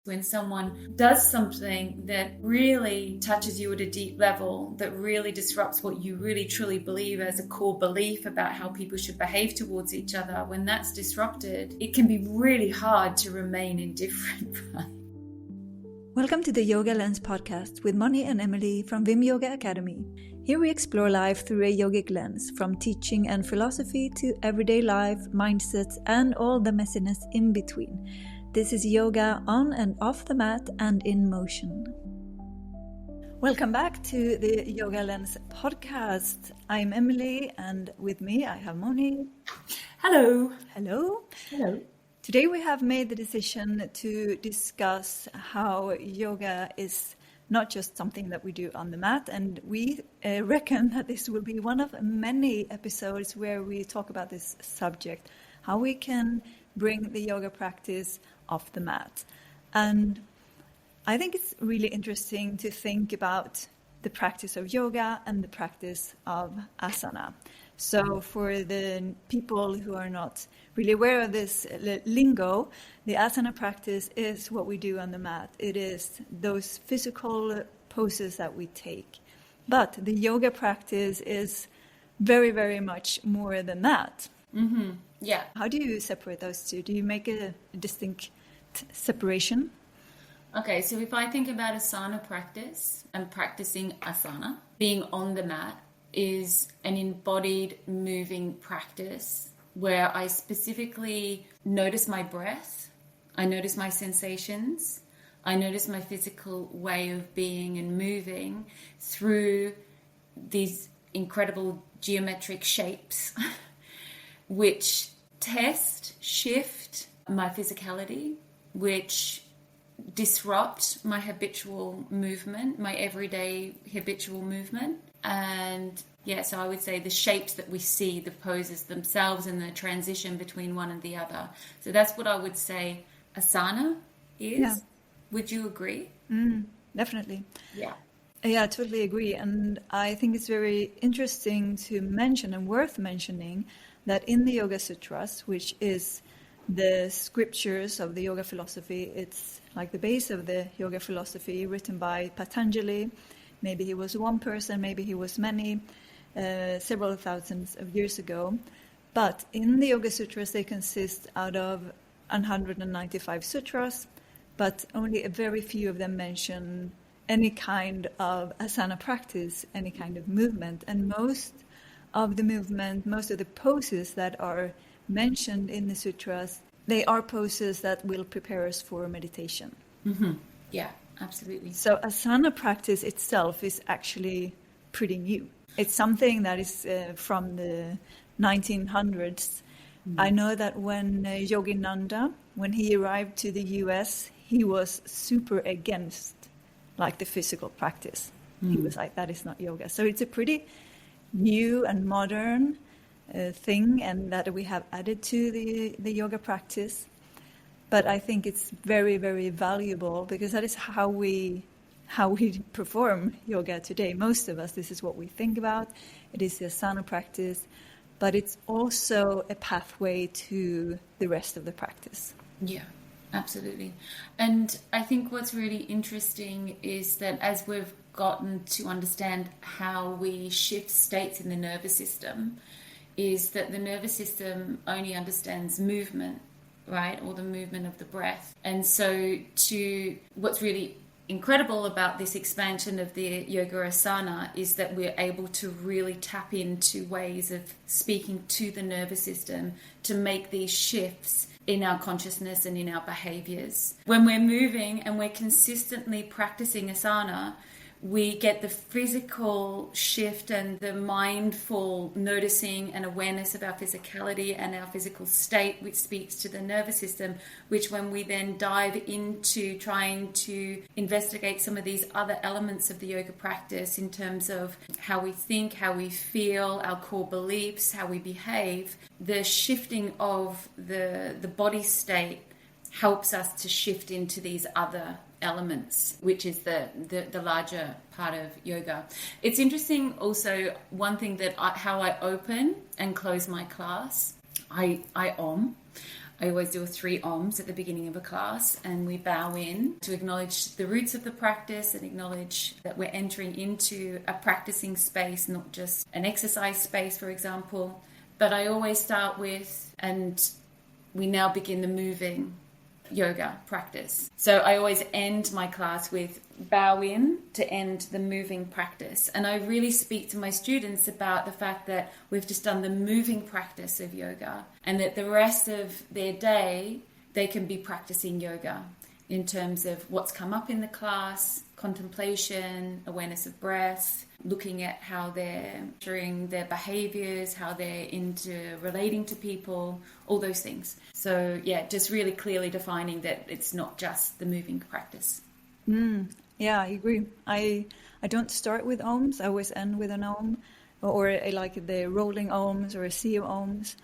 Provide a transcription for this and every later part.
When someone does something that really touches you at a deep level, that really disrupts what you really truly believe as a core belief about how people should behave towards each other, when that's disrupted, it can be really hard to remain indifferent, right? Welcome to the Yoga Lens podcast with Moni and Emily from Vim Yoga Academy. Here we explore life through a yogic lens, from teaching and philosophy to everyday life, mindsets, and all the messiness in between. This is yoga on and off the mat and in motion. Welcome back to the Yoga Lens podcast. I'm Emily, and with me I have Moni. Hello. Hello. Hello. Today we have made the decision to discuss how yoga is not just something that we do on the mat, and we reckon that this will be one of many episodes where we talk about this subject, how we can bring the yoga practice off the mat. And I think it's really interesting to think about the practice of yoga and the practice of asana. So for the people who are not really aware of this lingo, the asana practice is what we do on the mat. It is those physical poses that we take. But the yoga practice is very, very much more than that. Mm-hmm. Yeah. How do you separate those two? Do you make a distinct separation? Okay, so if I think about asana practice and practicing asana, being on the mat is an embodied moving practice where I specifically notice my breath, I notice my sensations, I notice my physical way of being and moving through these incredible geometric shapes which test, shift my physicality, which disrupt my habitual movement, my everyday habitual movement. And yeah, so I would say the shapes that we see, the poses themselves and the transition between one and the other. So that's what I would say asana is. Yeah. Would you agree? Definitely. Yeah. Yeah, I totally agree. And I think it's very interesting to mention and worth mentioning that in the Yoga Sutras, which is the scriptures of the yoga philosophy, it's like the base of the yoga philosophy, written by Patanjali. Maybe he was one person, maybe he was many, several thousands of years ago. But in the Yoga Sutras, they consist out of 195 sutras, but only a very few of them mention any kind of asana practice, any kind of movement. And most of the movement, most of the poses that are mentioned in the sutras, they are poses that will prepare us for meditation. Mm-hmm. Yeah, absolutely. So asana practice itself is actually pretty new. It's something that is from the 1900s. I know that when Yogananda, when he arrived to the US, he was super against like the physical practice. He was like, that is not yoga. So it's a pretty new and modern thing, and that we have added to the yoga practice. But I think it's very, very valuable because that is how we perform yoga today. Most of us, this is what we think about. It is the asana practice, but it's also a pathway to the rest of the practice. Yeah, absolutely. And I think what's really interesting is that as we've gotten to understand how we shift states in the nervous system, is that the nervous system only understands movement, right? Or the movement of the breath. And so what's really incredible about this expansion of the yoga asana is that we're able to really tap into ways of speaking to the nervous system to make these shifts in our consciousness and in our behaviors. When we're moving and we're consistently practicing asana, we get the physical shift and the mindful noticing and awareness of our physicality and our physical state, which speaks to the nervous system, which when we then dive into trying to investigate some of these other elements of the yoga practice in terms of how we think, how we feel, our core beliefs, how we behave, the shifting of the body state helps us to shift into these other elements, which is the larger part of yoga. It's interesting also, one thing that how I open and close my class, I om. I always do 3 ohms at the beginning of a class, and we bow in to acknowledge the roots of the practice and acknowledge that we're entering into a practicing space, not just an exercise space, for example. But I always start with, and we now begin the moving yoga practice. So I always end my class with bow in to end the moving practice. And I really speak to my students about the fact that we've just done the moving practice of yoga, and that the rest of their day they can be practicing yoga in terms of what's come up in the class, contemplation, awareness of breath, looking at how they're during their behaviors, how they're into relating to people, all those things. So yeah, just really clearly defining that it's not just the moving practice. Yeah, I agree. I don't start with ohms. I always end with an ohm, or I like the rolling ohms or a sea of ohms.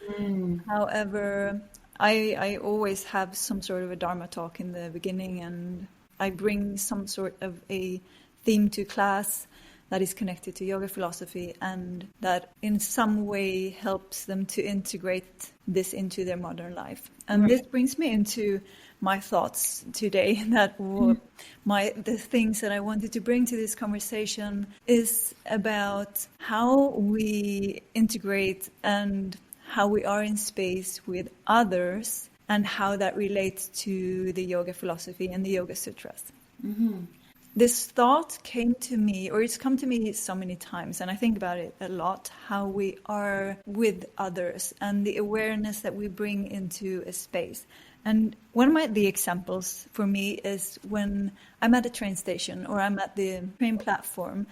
However, I always have some sort of a Dharma talk in the beginning, and I bring some sort of a theme to class that is connected to yoga philosophy and that in some way helps them to integrate this into their modern life. And this brings me into my thoughts today, that the things that I wanted to bring to this conversation is about how we integrate and how we are in space with others, and how that relates to the yoga philosophy and the Yoga Sutras. This thought came to me, or it's come to me so many times, and I think about it a lot, how we are with others and the awareness that we bring into a space. And one of the examples for me is when I'm at a train station or I'm at the train platform,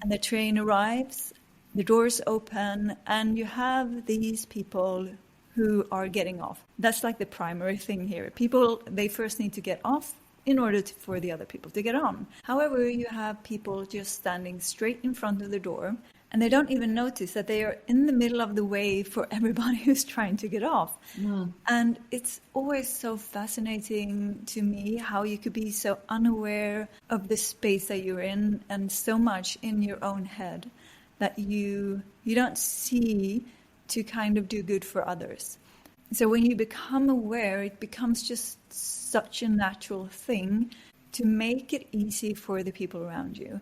and the train arrives, the doors open, and you have these people who are getting off. That's like the primary thing here. People, they first need to get off in order for the other people to get on. However, you have people just standing straight in front of the door, and they don't even notice that they are in the middle of the way for everybody who's trying to get off. And it's always so fascinating to me how you could be so unaware of the space that you're in, and so much in your own head that you don't see to kind of do good for others. So when you become aware, it becomes just such a natural thing to make it easy for the people around you.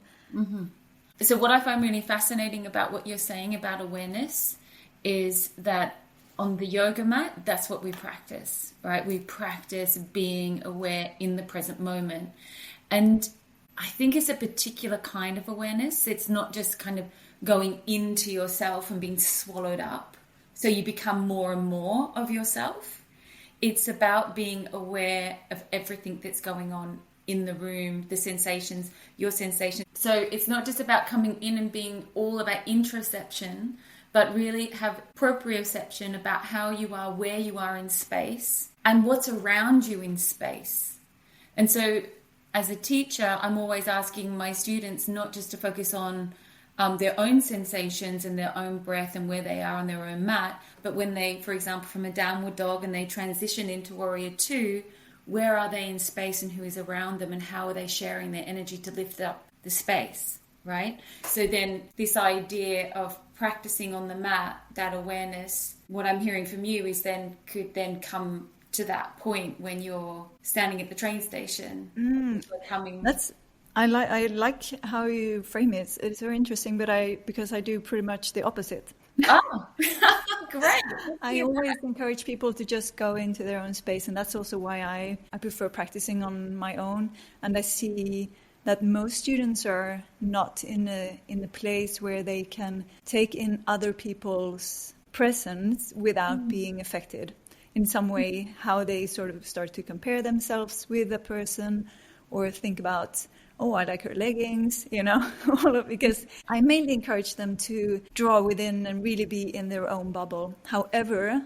So what I find really fascinating about what you're saying about awareness is that on the yoga mat, that's what we practice, right? We practice being aware in the present moment. And I think it's a particular kind of awareness. It's not just kind of going into yourself and being swallowed up, so you become more and more of yourself. It's about being aware of everything that's going on in the room, the sensations, your sensations. So it's not just about coming in and being all about interoception, but really have proprioception about how you are, where you are in space, and what's around you in space. And so as a teacher, I'm always asking my students not just to focus on their own sensations and their own breath and where they are on their own mat, but when they, for example, from a downward dog and they transition into warrior 2, where are they in space and who is around them, and how are they sharing their energy to lift up the space, right? So then this idea of practicing on the mat, that awareness, what I'm hearing from you is then could then come to that point when you're standing at the train station. I like how you frame it. It's very interesting, but because I do pretty much the opposite. Oh, great. I always encourage people to just go into their own space, and that's also why I prefer practicing on my own. And I see that most students are not in a place where they can take in other people's presence without being affected in some way, how they sort of start to compare themselves with a person, or think about, oh, I like her leggings, because I mainly encourage them to draw within and really be in their own bubble. However,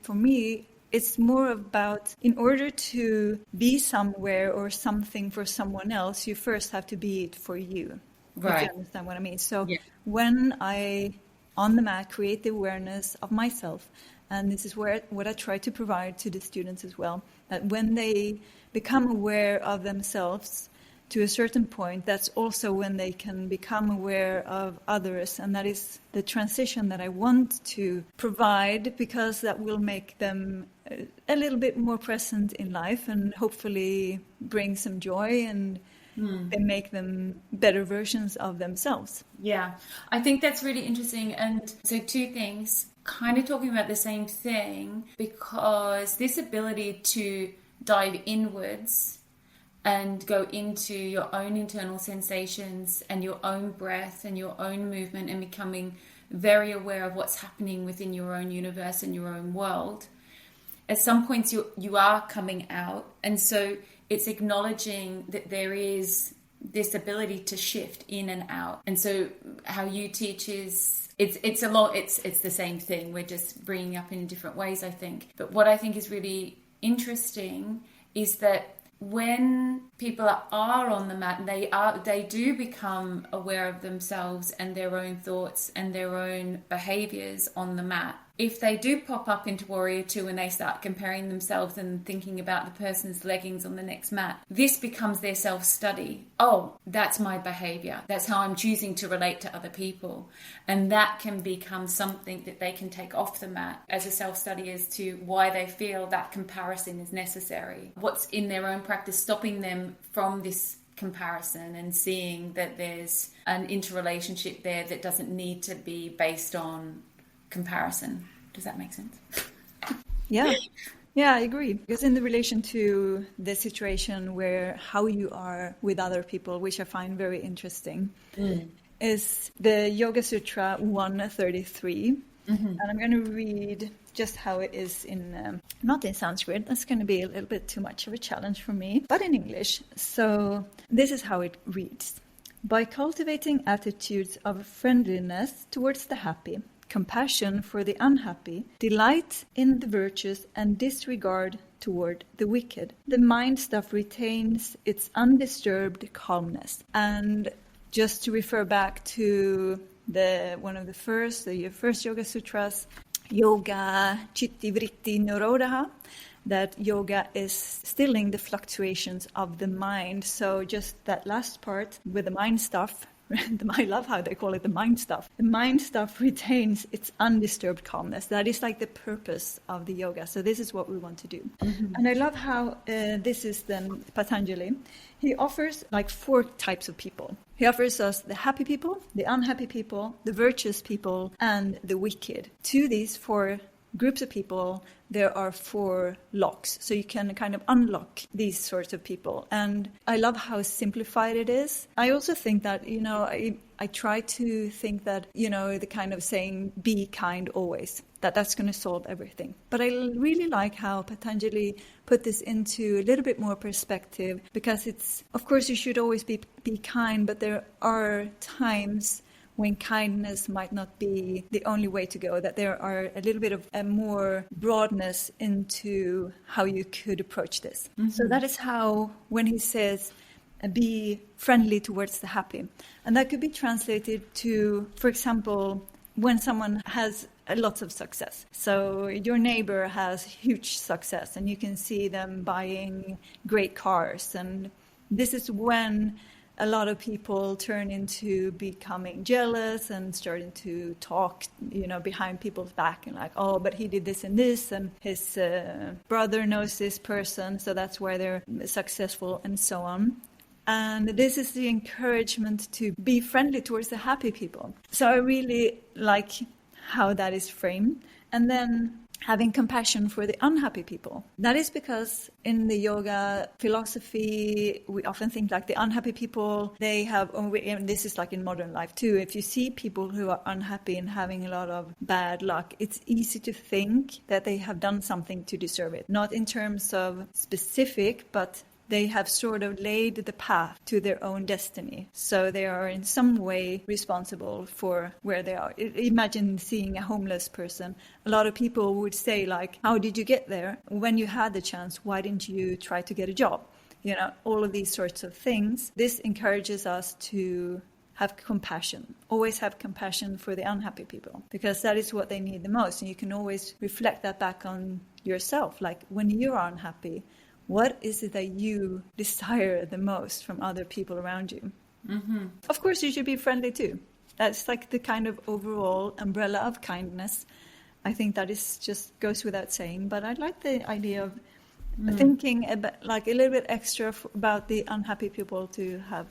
for me, it's more about, in order to be somewhere or something for someone else, you first have to be it for you. Right. If you understand what I mean. So when I, on the mat, create the awareness of myself, and this is what I try to provide to the students as well, that when they become aware of themselves, to a certain point, that's also when they can become aware of others. And that is the transition that I want to provide, because that will make them a little bit more present in life and hopefully bring some joy and make them better versions of themselves. Yeah, I think that's really interesting. And so two things, kind of talking about the same thing, because this ability to dive inwards and go into your own internal sensations and your own breath and your own movement and becoming very aware of what's happening within your own universe and your own world. At some points you are coming out, and so it's acknowledging that there is this ability to shift in and out. And so how you teach is it's the same thing. We're just bringing up in different ways, I think. But what I think is really interesting is that when people are on the mat, they do become aware of themselves and their own thoughts and their own behaviors on the mat. If they do pop up into Warrior 2 and they start comparing themselves and thinking about the person's leggings on the next mat, this becomes their self-study. Oh, that's my behavior. That's how I'm choosing to relate to other people. And that can become something that they can take off the mat as a self-study as to why they feel that comparison is necessary. What's in their own practice stopping them from this comparison and seeing that there's an interrelationship there that doesn't need to be based on comparison. Does that make sense? Yeah, I agree. Because in the relation to the situation where how you are with other people, which I find very interesting, is the Yoga Sutra 1.33. And I'm going to read just how it is in, not in Sanskrit. That's going to be a little bit too much of a challenge for me, but in English. So this is how it reads. By cultivating attitudes of friendliness towards the happy, compassion for the unhappy, delight in the virtuous, and disregard toward the wicked, the mind stuff retains its undisturbed calmness. And just to refer back to the first Yoga Sutras, Yoga Chitti Vritti Nirodha, that yoga is stilling the fluctuations of the mind. So just that last part with the mind stuff, I love how they call it the mind stuff. The mind stuff retains its undisturbed calmness. That is like the purpose of the yoga. So this is what we want to do. And I love how this is then Patanjali. He offers like 4 types of people. He offers us the happy people, the unhappy people, the virtuous people, and the wicked. To these 4 groups of people, there are 4 locks. So you can kind of unlock these sorts of people. And I love how simplified it is. I also think that, I try to think that, the kind of saying, be kind always, that's going to solve everything. But I really like how Patanjali put this into a little bit more perspective, because it's, of course, you should always be kind, but there are times when kindness might not be the only way to go, that there are a little bit of a more broadness into how you could approach this. So that is how, when he says, be friendly towards the happy. And that could be translated to, for example, when someone has lots of success. So your neighbor has huge success and you can see them buying great cars. And this is when a lot of people turn into becoming jealous and starting to talk, behind people's back and like, oh, but he did this and this, and his brother knows this person, so that's why they're successful, and so on. And this is the encouragement to be friendly towards the happy people. So I really like how that is framed. And then having compassion for the unhappy people. That is because in the yoga philosophy, we often think like the unhappy people, they have, and this is like in modern life too, if you see people who are unhappy and having a lot of bad luck, it's easy to think that they have done something to deserve it. Not in terms of specific, but they have sort of laid the path to their own destiny. So they are in some way responsible for where they are. Imagine seeing a homeless person. A lot of people would say like, how did you get there? When you had the chance, why didn't you try to get a job? All of these sorts of things. This encourages us to have compassion. Always have compassion for the unhappy people, because that is what they need the most. And you can always reflect that back on yourself. Like when you're unhappy, what is it that you desire the most from other people around you? Of course, you should be friendly too. That's like the kind of overall umbrella of kindness. I think that is just goes without saying. But I like the idea of thinking about, like, a little bit extra about the unhappy people, to have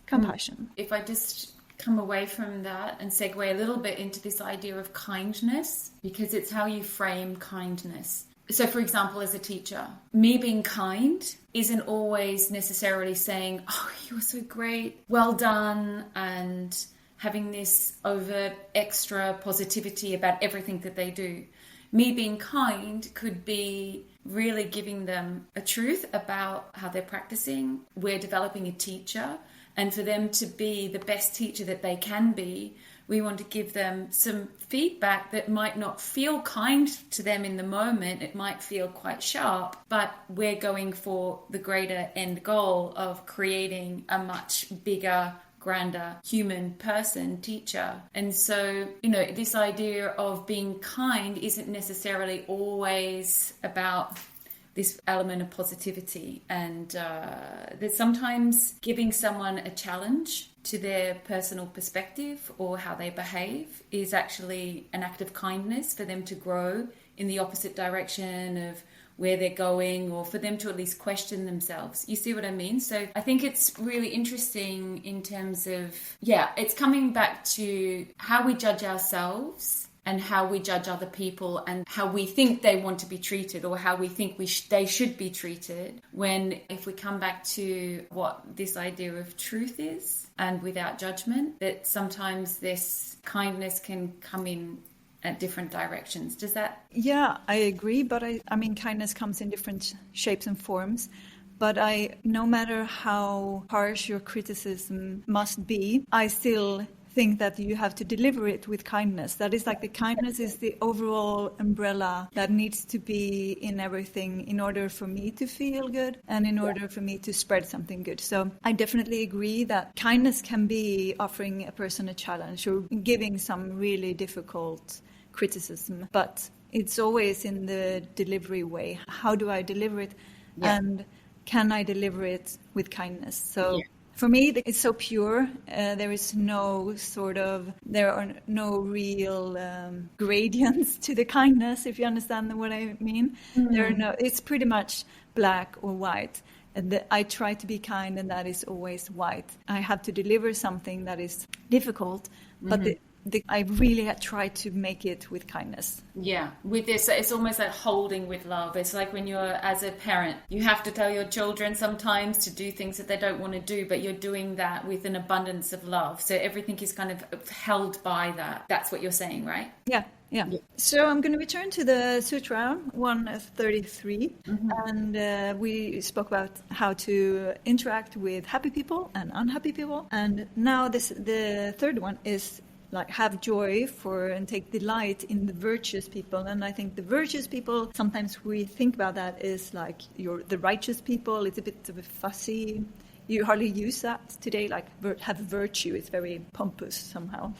compassion. If I just come away from that and segue a little bit into this idea of kindness, because it's how you frame kindness. So, for example, as a teacher, me being kind isn't always necessarily saying, oh, you're so great, well done, and having this overt extra positivity about everything that they do. Me being kind could be really giving them a truth about how they're practicing. We're developing a teacher, and for them to be the best teacher that they can be, we want to give them some feedback that might not feel kind to them in the moment. It might feel quite sharp, but we're going for the greater end goal of creating a much bigger, grander human person, teacher. And so, this idea of being kind isn't necessarily always about this element of positivity, and that sometimes giving someone a challenge to their personal perspective or how they behave is actually an act of kindness for them to grow in the opposite direction of where they're going, or for them to at least question themselves. You see what I mean? So I think it's really interesting in terms of, it's coming back to how we judge ourselves and how we judge other people and how we think they want to be treated, or how we think they should be treated, when if we come back to what this idea of truth is, and without judgment, that sometimes this kindness can come in at different directions. Does that? Yeah, I agree. But I mean, kindness comes in different shapes and forms. But no matter how harsh your criticism must be, I still think that you have to deliver it with kindness. That is, like, the kindness is the overall umbrella that needs to be in everything in order for me to feel good and in order for me to spread something good. So I definitely agree that kindness can be offering a person a challenge or giving some really difficult criticism, but it's always in the delivery way. How do I deliver it? And can I deliver it with kindness? So for me, it's so pure. There are no real gradients to the kindness, if you understand what I mean. It's pretty much black or white. And I try to be kind, and that is always white. I have to deliver something that is difficult, but I really try to make it with kindness. Yeah, with this, it's almost like holding with love. It's like when you're, as a parent, you have to tell your children sometimes to do things that they don't want to do, but you're doing that with an abundance of love. So everything is kind of held by that. That's what you're saying, right? Yeah. So I'm going to return to the Sutra 1.33, and we spoke about how to interact with happy people and unhappy people. And now the third one is, like, have joy for and take delight in the virtuous people. And I think the virtuous people, sometimes we think about that is like the righteous people. It's a bit of a fussy. You hardly use that today, like have virtue. It's very pompous somehow.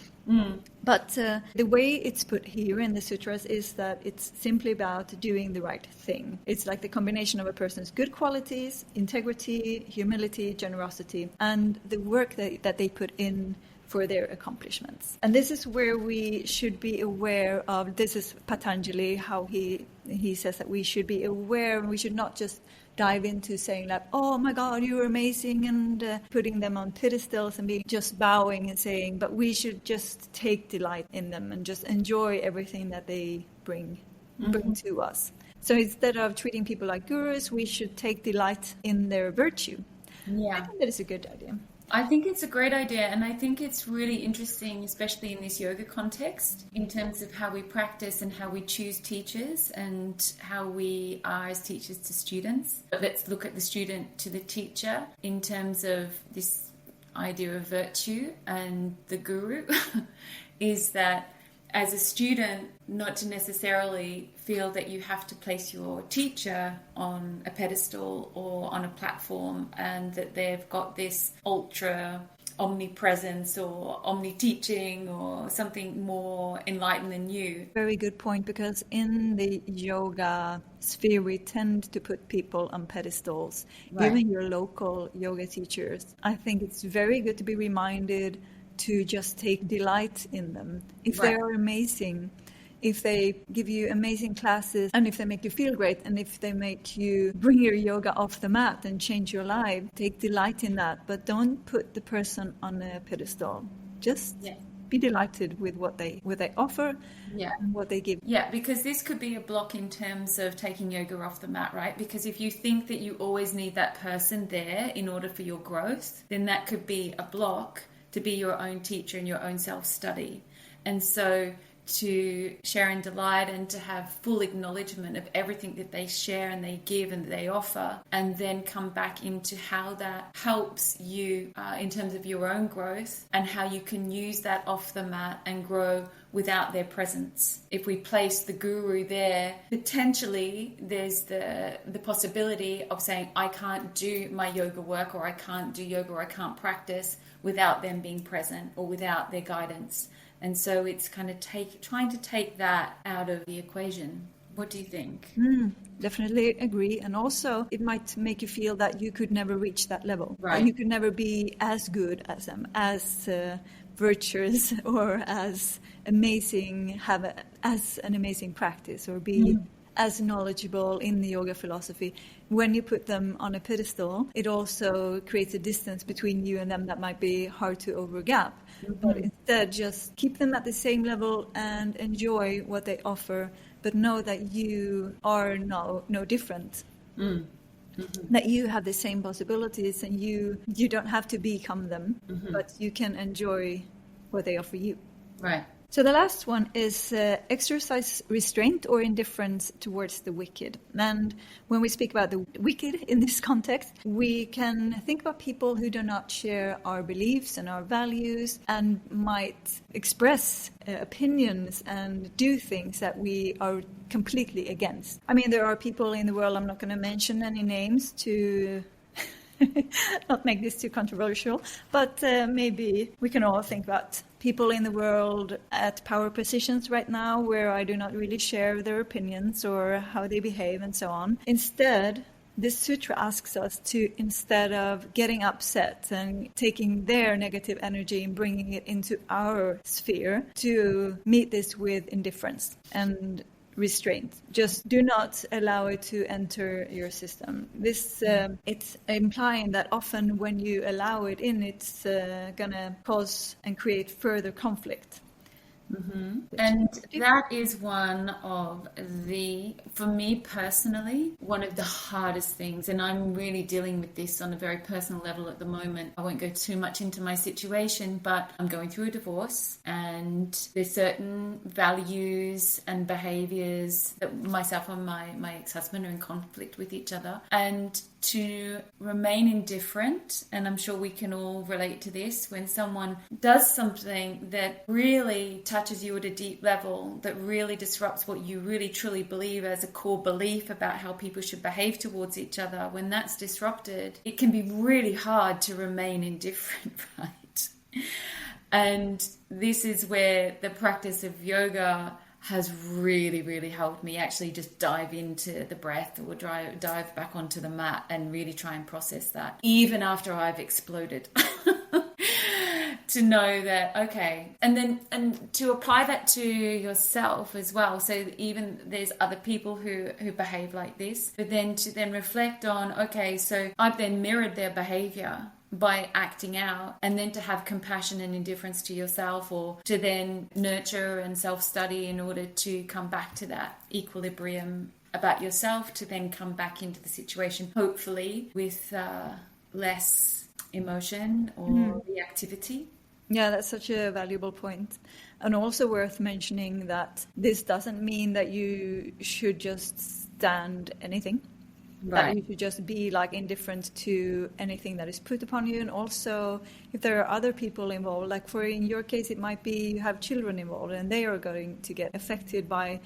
But the way it's put here in the sutras is that it's simply about doing the right thing. It's like the combination of a person's good qualities, integrity, humility, generosity, and the work that they put in for their accomplishments. And this is where we should be aware of. This is Patanjali, how he says that we should be aware, and we should not just dive into saying that, oh my God, you're amazing, and putting them on pedestals and being just bowing and saying, but we should just take delight in them and just enjoy everything that they bring to us. So instead of treating people like gurus, we should take delight in their virtue. I think that is a good idea. I think it's a great idea, and I think it's really interesting, especially in this yoga context, in terms of how we practice and how we choose teachers and how we are as teachers to students. But let's look at the student to the teacher in terms of this idea of virtue, and the guru is that as a student, not to necessarily feel that you have to place your teacher on a pedestal or on a platform, and that they've got this ultra omnipresence or omni-teaching or something more enlightened than you. Very good point, because in the yoga sphere, we tend to put people on pedestals, Right. even your local yoga teachers. I think it's very good to be reminded to just take delight in them. If they Right. are amazing, if they give you amazing classes, and if they make you feel great, and if they make you bring your yoga off the mat and change your life, take delight in that. But don't put the person on a pedestal. Just Yeah. be delighted with what they offer Yeah. and what they give. Yeah, because this could be a block in terms of taking yoga off the mat, right? Because if you think that you always need that person there in order for your growth, then that could be a block to be your own teacher and your own self-study. And so to share in delight and to have full acknowledgement of everything that they share and they give and they offer, and then come back into how that helps you in terms of your own growth and how you can use that off the mat and grow without their presence. If we place the guru there, potentially there's the possibility of saying, I can't do my yoga work, or I can't do yoga, or I can't practice without them being present or without their guidance. And so it's kind of trying to take that out of the equation. What do you think? Definitely agree. And also, it might make you feel that you could never reach that level. Right. Or you could never be as good as them, as virtuous, or as amazing, as an amazing practice, or be as knowledgeable in the yoga philosophy. When you put them on a pedestal, it also creates a distance between you and them that might be hard to overgap. But instead, just keep them at the same level and enjoy what they offer, but know that you are no different. That you have the same possibilities, and you don't have to become them, but you can enjoy what they offer you. Right. So the last one is exercise restraint or indifference towards the wicked. And when we speak about the wicked in this context, we can think about people who do not share our beliefs and our values and might express opinions and do things that we are completely against. I mean, there are people in the world, I'm not going to mention any names to not make this too controversial, but maybe we can all think about people in the world at power positions right now where I do not really share their opinions or how they behave and so on. Instead, this sutra asks us to, instead of getting upset and taking their negative energy and bringing it into our sphere, to meet this with indifference and restraint. Just do not allow it to enter your system. This it's implying that often when you allow it in, it's gonna cause and create further conflict. And that is one of for me personally, one of the hardest things, and I'm really dealing with this on a very personal level at the moment. I won't go too much into my situation, but I'm going through a divorce, and there's certain values and behaviors that myself and my ex-husband are in conflict with each other. And to remain indifferent, and I'm sure we can all relate to this, when someone does something that really touches you at a deep level, that really disrupts what you really truly believe as a core belief about how people should behave towards each other, when that's disrupted, it can be really hard to remain indifferent, right? And this is where the practice of yoga has really, really helped me actually just dive into the breath, or dive back onto the mat and really try and process that, even after I've exploded. To know that, okay, and to apply that to yourself as well. So even there's other people who behave like this, but then to then reflect on, okay, so I've then mirrored their behavior by acting out, and then to have compassion and indifference to yourself, or to then nurture and self-study in order to come back to that equilibrium about yourself, to then come back into the situation, hopefully with less emotion or reactivity. Yeah, that's such a valuable point. And also worth mentioning that this doesn't mean that you should just stand anything. Right. That you should just be like indifferent to anything that is put upon you. And also, if there are other people involved, like in your case, it might be you have children involved and they are going to get affected by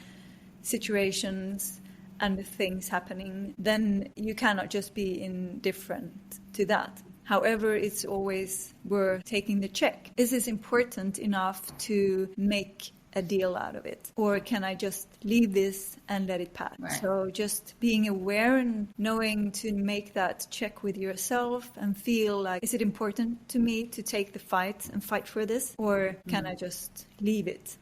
situations and things happening, then you cannot just be indifferent to that. However, it's always worth taking the check. Is this important enough to make a deal out of it? Or can I just leave this and let it pass? Right. So just being aware and knowing to make that check with yourself and feel like, is it important to me to take the fight and fight for this? Or can I just leave it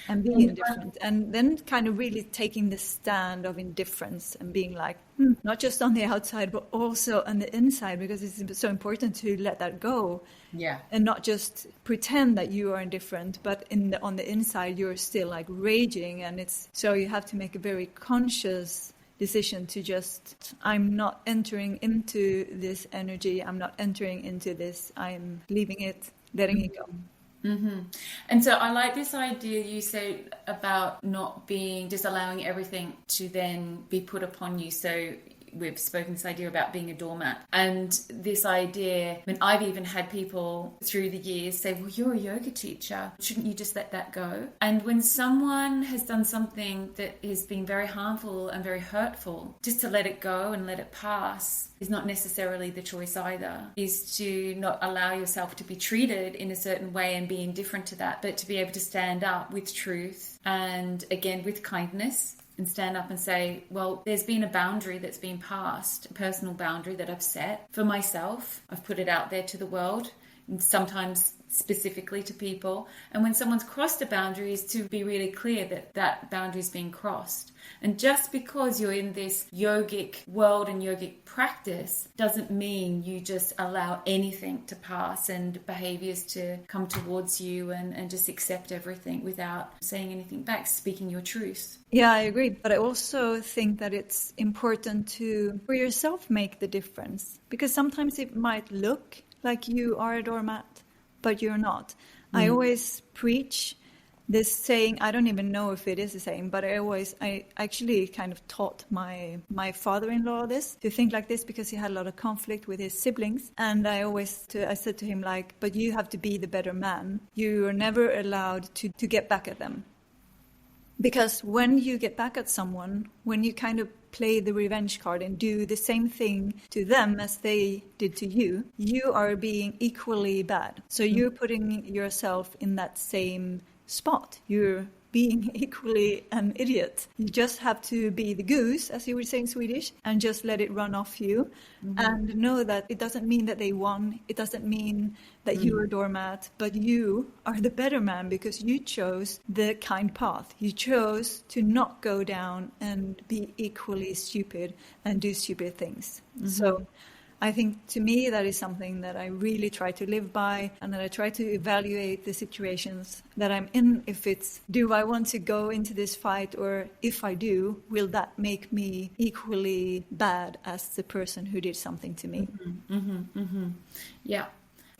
and be indifferent? And then kind of really taking the stand of indifference and being like, not just on the outside, but also on the inside, because it's so important to let that go. Yeah. And not just pretend that you are indifferent, but on the inside, you're still like raging. And so you have to make a very conscious decision to just, I'm not entering into this energy. I'm not entering into this. I'm leaving it, letting it go. Mm-hmm. And so I like this idea you say about not being, just allowing everything to then be put upon you. So we've spoken this idea about being a doormat, and this idea, I mean, I've even had people through the years say, well, you're a yoga teacher, shouldn't you just let that go? And when someone has done something that has been very harmful and very hurtful, just to let it go and let it pass is not necessarily the choice either. Is to not allow yourself to be treated in a certain way and be indifferent to that, but to be able to stand up with truth and again with kindness, and stand up and say, well, there's been a boundary that's been passed, a personal boundary that I've set for myself. I've put it out there to the world, and sometimes specifically to people. And when someone's crossed a boundary, is to be really clear that that boundary is being crossed. And just because you're in this yogic world and yogic practice doesn't mean you just allow anything to pass and behaviors to come towards you and just accept everything without saying anything back, speaking your truth. Yeah, I agree. But I also think that it's important to, for yourself, make the difference. Because sometimes it might look like you are a doormat, but you're not. I always preach this saying, I don't even know if it is a saying, but I actually kind of taught my father-in-law this, to think like this, because he had a lot of conflict with his siblings. And I said to him, like, but you have to be the better man. You are never allowed to get back at them. Because when you get back at someone, when you kind of play the revenge card and do the same thing to them as they did to you, you are being equally bad. So you're putting yourself in that same spot. You're being equally an idiot. You just have to be the goose, as you would say in Swedish, and just let it run off you. And know that it doesn't mean that they won. It doesn't mean that you're a doormat, but you are the better man because you chose the kind path. You chose to not go down and be equally stupid and do stupid things. So I think, to me, that is something that I really try to live by, and that I try to evaluate the situations that I'm in. If it's, do I want to go into this fight, or if I do, will that make me equally bad as the person who did something to me? Yeah.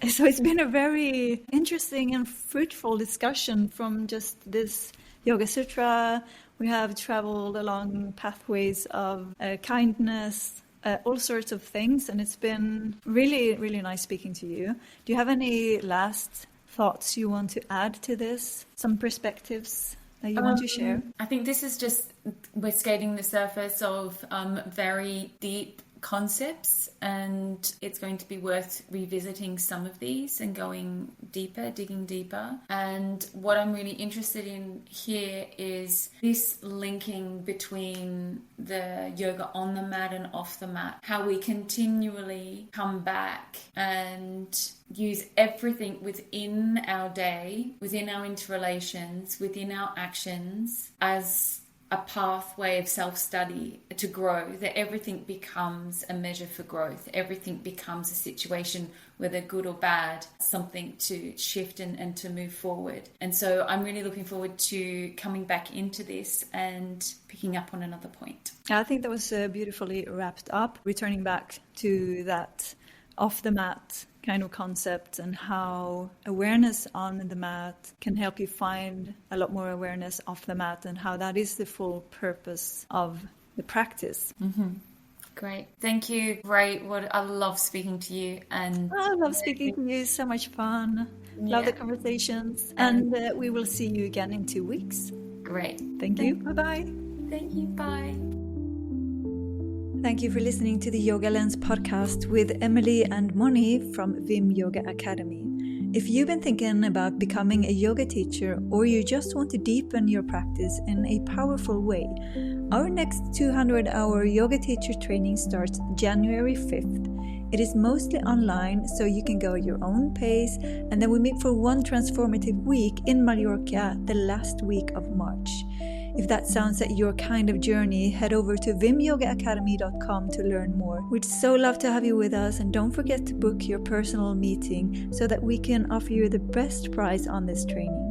So it's been a very interesting and fruitful discussion from just this Yoga Sutra. We have traveled along pathways of kindness, all sorts of things, and it's been really, really nice speaking to you. Do you have any last thoughts you want to add to this? Some perspectives that you want to share? I think this is just, we're skating the surface of very deep concepts, and it's going to be worth revisiting some of these and going deeper, digging deeper. And what I'm really interested in here is this linking between the yoga on the mat and off the mat, how we continually come back and use everything within our day, within our interrelations, within our actions as a pathway of self-study to grow, that everything becomes a measure for growth. Everything becomes a situation, whether good or bad, something to shift and to move forward. And so I'm really looking forward to coming back into this and picking up on another point. I think that was beautifully wrapped up, returning back to that off the mat kind of concept, and how awareness on the mat can help you find a lot more awareness off the mat, and how that is the full purpose of the practice. Great. Thank you. Great. I love speaking to you. And I love speaking to you. So much fun. Love the conversations. And we will see you again in 2 weeks. Great. Thank you. Bye-bye. Thank you. Bye. Thank you for listening to the Yoga Lens podcast with Emily and Moni from Vim Yoga Academy. If you've been thinking about becoming a yoga teacher or you just want to deepen your practice in a powerful way, our next 200-hour yoga teacher training starts January 5th. It is mostly online, so you can go at your own pace, and then we meet for one transformative week in Mallorca the last week of March. If that sounds like your kind of journey, head over to vimyogaacademy.com to learn more. We'd so love to have you with us, and don't forget to book your personal meeting so that we can offer you the best price on this training.